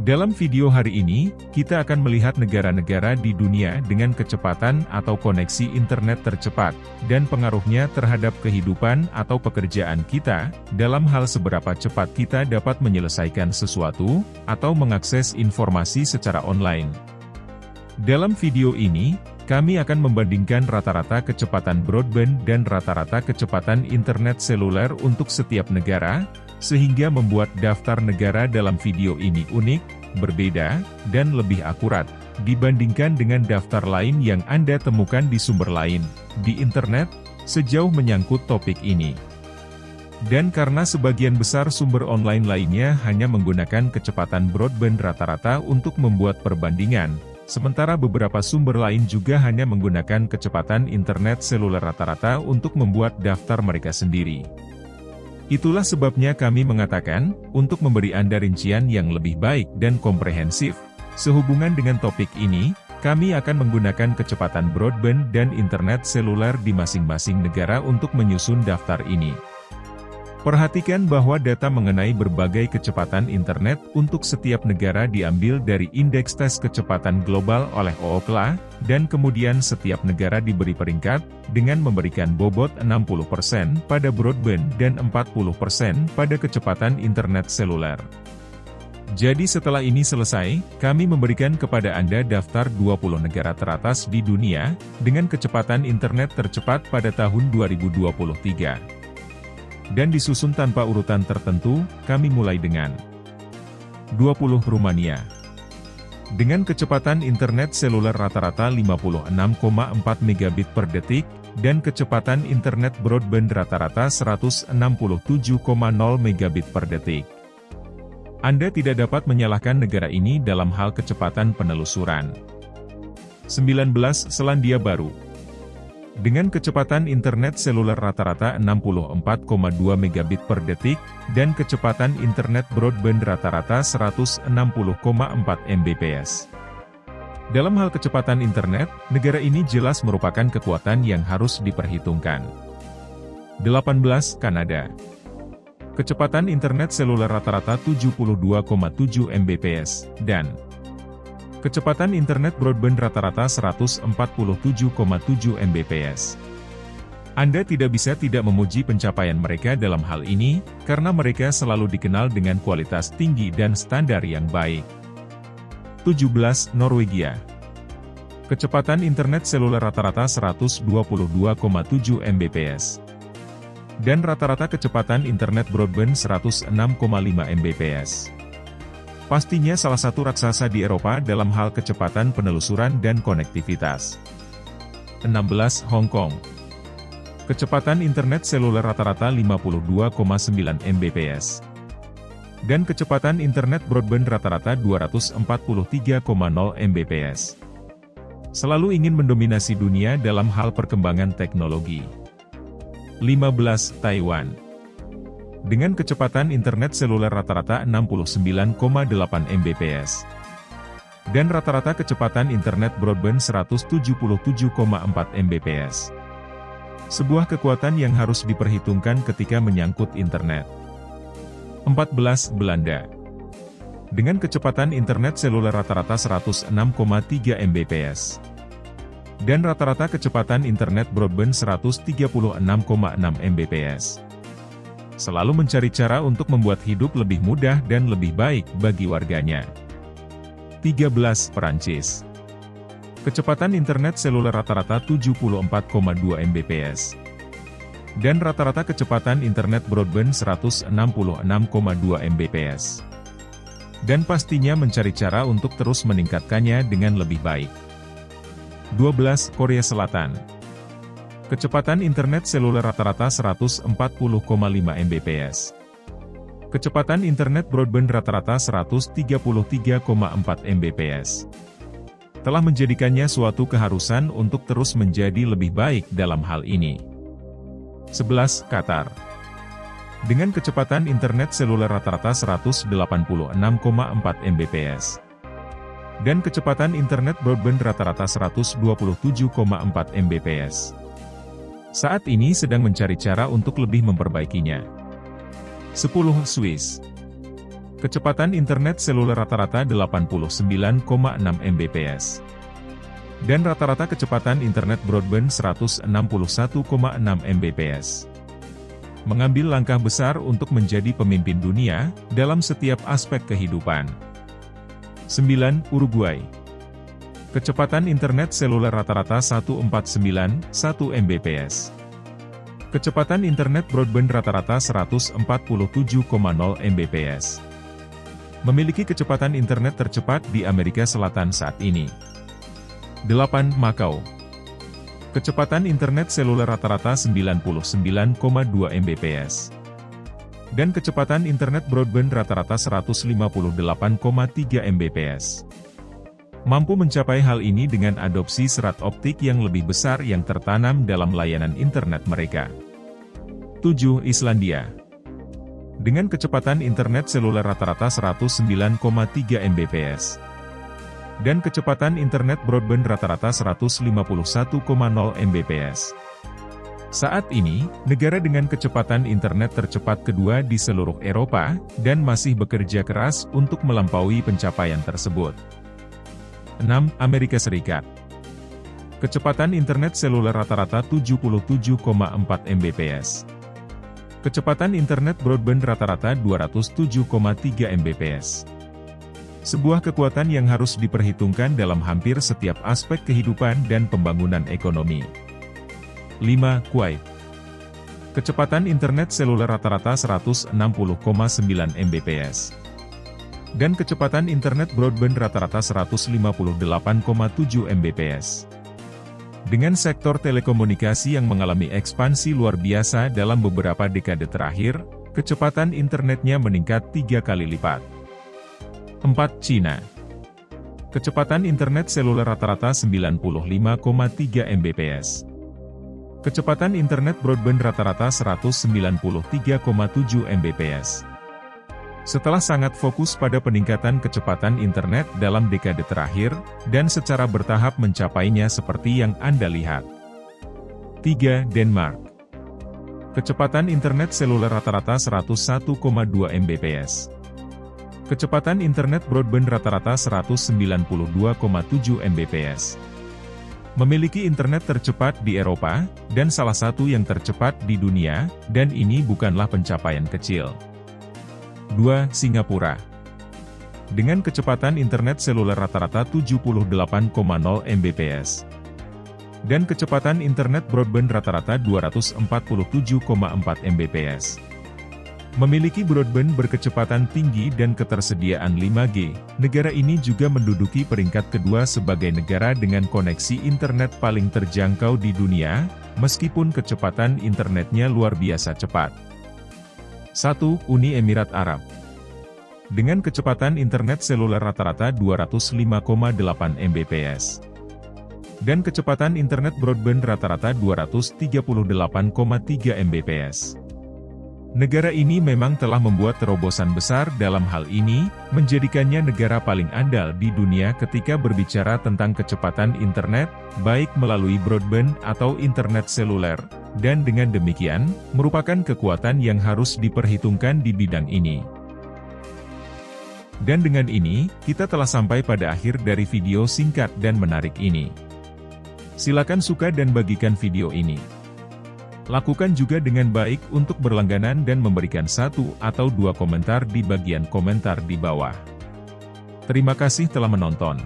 Dalam video hari ini, kita akan melihat negara-negara di dunia dengan kecepatan atau koneksi internet tercepat, dan pengaruhnya terhadap kehidupan atau pekerjaan kita, dalam hal seberapa cepat kita dapat menyelesaikan sesuatu, atau mengakses informasi secara online. Dalam video ini, kami akan membandingkan rata-rata kecepatan broadband dan rata-rata kecepatan internet seluler untuk setiap negara, sehingga membuat daftar negara dalam video ini unik, berbeda, dan lebih akurat, dibandingkan dengan daftar lain yang Anda temukan di sumber lain, di internet, sejauh menyangkut topik ini. Dan karena sebagian besar sumber online lainnya hanya menggunakan kecepatan broadband rata-rata untuk membuat perbandingan, sementara beberapa sumber lain juga hanya menggunakan kecepatan internet seluler rata-rata untuk membuat daftar mereka sendiri. Itulah sebabnya kami mengatakan, untuk memberi Anda rincian yang lebih baik dan komprehensif, sehubungan dengan topik ini, kami akan menggunakan kecepatan broadband dan internet seluler di masing-masing negara untuk menyusun daftar ini. Perhatikan bahwa data mengenai berbagai kecepatan internet untuk setiap negara diambil dari Indeks Tes Kecepatan Global oleh Ookla, dan kemudian setiap negara diberi peringkat, dengan memberikan bobot 60% pada broadband dan 40% pada kecepatan internet seluler. Jadi setelah ini selesai, kami memberikan kepada Anda daftar 20 negara teratas di dunia, dengan kecepatan internet tercepat pada tahun 2023. Dan disusun tanpa urutan tertentu, kami mulai dengan 20 Rumania. Dengan kecepatan internet seluler rata-rata 56,4 megabit per detik, dan kecepatan internet broadband rata-rata 167,0 megabit per detik. Anda tidak dapat menyalahkan negara ini dalam hal kecepatan penelusuran. 19 Selandia Baru. Dengan kecepatan internet seluler rata-rata 64,2 megabit per detik, dan kecepatan internet broadband rata-rata 160,4 Mbps. Dalam hal kecepatan internet, negara ini jelas merupakan kekuatan yang harus diperhitungkan. 18 Kanada. Kecepatan internet seluler rata-rata 72,7 Mbps, dan kecepatan internet broadband rata-rata 147,7 Mbps. Anda tidak bisa tidak memuji pencapaian mereka dalam hal ini, karena mereka selalu dikenal dengan kualitas tinggi dan standar yang baik. 17 Norwegia. Kecepatan internet seluler rata-rata 122,7 Mbps. Dan rata-rata kecepatan internet broadband 106,5 Mbps. Pastinya salah satu raksasa di Eropa dalam hal kecepatan penelusuran dan konektivitas. 16 Hong Kong. Kecepatan internet seluler rata-rata 52,9 Mbps. Dan kecepatan internet broadband rata-rata 243,0 Mbps. Selalu ingin mendominasi dunia dalam hal perkembangan teknologi. 15 Taiwan. Dengan kecepatan internet seluler rata-rata 69,8 Mbps. Dan rata-rata kecepatan internet broadband 177,4 Mbps. Sebuah kekuatan yang harus diperhitungkan ketika menyangkut internet. 14 Belanda. Dengan kecepatan internet seluler rata-rata 106,3 Mbps. Dan rata-rata kecepatan internet broadband 136,6 Mbps. Selalu mencari cara untuk membuat hidup lebih mudah dan lebih baik bagi warganya. 13 Perancis. Kecepatan internet seluler rata-rata 74,2 Mbps. Dan rata-rata kecepatan internet broadband 166,2 Mbps. Dan pastinya mencari cara untuk terus meningkatkannya dengan lebih baik. 12 Korea Selatan. Kecepatan internet seluler rata-rata 140,5 Mbps. Kecepatan internet broadband rata-rata 133,4 Mbps. Telah menjadikannya suatu keharusan untuk terus menjadi lebih baik dalam hal ini. 11 Qatar. Dengan kecepatan internet seluler rata-rata 186,4 Mbps. Dan kecepatan internet broadband rata-rata 127,4 Mbps. Saat ini sedang mencari cara untuk lebih memperbaikinya. 10 Swiss. Kecepatan internet seluler rata-rata 89,6 Mbps. Dan rata-rata kecepatan internet broadband 161,6 Mbps. Mengambil langkah besar untuk menjadi pemimpin dunia dalam setiap aspek kehidupan. 9. Uruguay. Kecepatan internet seluler rata-rata 149,1 Mbps. Kecepatan internet broadband rata-rata 147,0 Mbps. Memiliki kecepatan internet tercepat di Amerika Selatan saat ini. 8. Makau. Kecepatan internet seluler rata-rata 99,2 Mbps. Dan kecepatan internet broadband rata-rata 158,3 Mbps. Mampu mencapai hal ini dengan adopsi serat optik yang lebih besar yang tertanam dalam layanan internet mereka. 7. Islandia. Dengan kecepatan internet seluler rata-rata 109,3 Mbps. Dan kecepatan internet broadband rata-rata 151,0 Mbps. Saat ini, negara dengan kecepatan internet tercepat kedua di seluruh Eropa, dan masih bekerja keras untuk melampaui pencapaian tersebut. 6. Amerika Serikat. Kecepatan internet seluler rata-rata 77,4 Mbps. Kecepatan internet broadband rata-rata 207,3 Mbps. Sebuah kekuatan yang harus diperhitungkan dalam hampir setiap aspek kehidupan dan pembangunan ekonomi. 5. Kuwait. Kecepatan internet seluler rata-rata 160,9 Mbps. Dan kecepatan internet broadband rata-rata 158,7 Mbps. Dengan sektor telekomunikasi yang mengalami ekspansi luar biasa dalam beberapa dekade terakhir, kecepatan internetnya meningkat 3 kali lipat. 4. Cina. Kecepatan internet seluler rata-rata 95,3 Mbps. Kecepatan internet broadband rata-rata 193,7 Mbps. Setelah sangat fokus pada peningkatan kecepatan internet dalam dekade terakhir, dan secara bertahap mencapainya seperti yang Anda lihat. 3. Denmark. Kecepatan internet seluler rata-rata 101,2 Mbps. Kecepatan internet broadband rata-rata 192,7 Mbps. Memiliki internet tercepat di Eropa, dan salah satu yang tercepat di dunia, dan ini bukanlah pencapaian kecil. 2. Singapura. Dengan kecepatan internet seluler rata-rata 78,0 Mbps. Dan kecepatan internet broadband rata-rata 247,4 Mbps. Memiliki broadband berkecepatan tinggi dan ketersediaan 5G, negara ini juga menduduki peringkat kedua sebagai negara dengan koneksi internet paling terjangkau di dunia, meskipun kecepatan internetnya luar biasa cepat. 1. Uni Emirat Arab. Dengan kecepatan internet seluler rata-rata 205,8 Mbps. Dan kecepatan internet broadband rata-rata 238,3 Mbps. Negara ini memang telah membuat terobosan besar dalam hal ini, menjadikannya negara paling andal di dunia ketika berbicara tentang kecepatan internet, baik melalui broadband atau internet seluler, dan dengan demikian, merupakan kekuatan yang harus diperhitungkan di bidang ini. Dan dengan ini, kita telah sampai pada akhir dari video singkat dan menarik ini. Silakan suka dan bagikan video ini. Lakukan juga dengan baik untuk berlangganan dan memberikan 1 atau 2 komentar di bagian komentar di bawah. Terima kasih telah menonton.